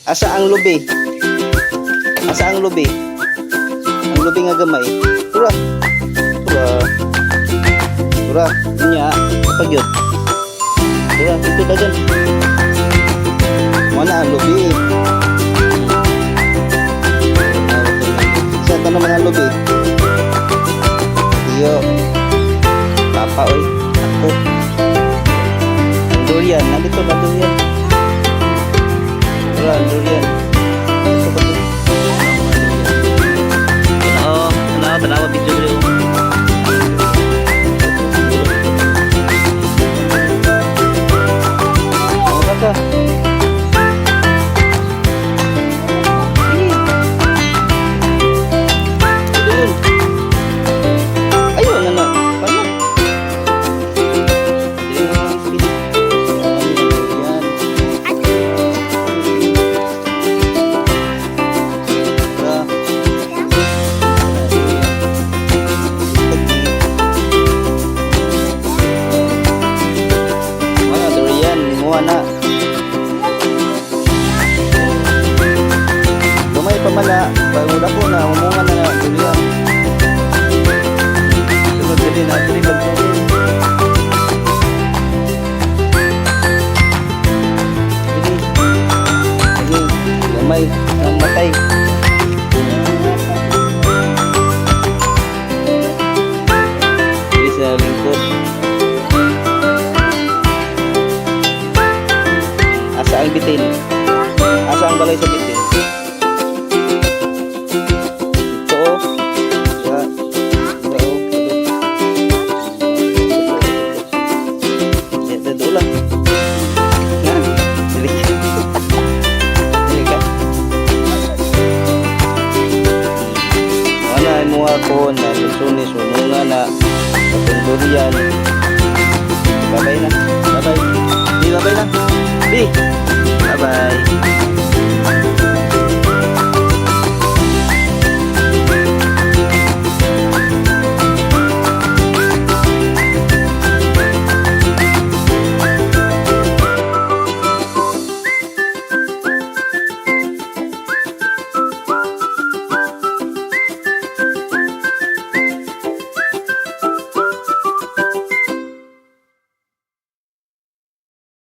Asa ang lubi? Asa ang lubi? Ang lubi nga gamay. Tura. Tura. Tura. Nya, kapag yun. Tura, ito dagan. Mana ang lubi? Sa tanong mga lubi. Iyo. Papa, oy. Ako. Ang durian. Nandito na durian. Tura, ang durian. Ito ba ito? Tanawa, video dulu. Oh, kata. Na gamay pa man na panguda ko na umungan na durian sunod ka din natin ibagturin ini gamay ang matay sa lingkod. Asa ang bitin? Asa ang balay sa bitin? Ito o. Ya. Ito o. Ito o lang. Nga. Dilikat. Dilikat. Wala mo ako na lusunis. Unungan na. Patundurian.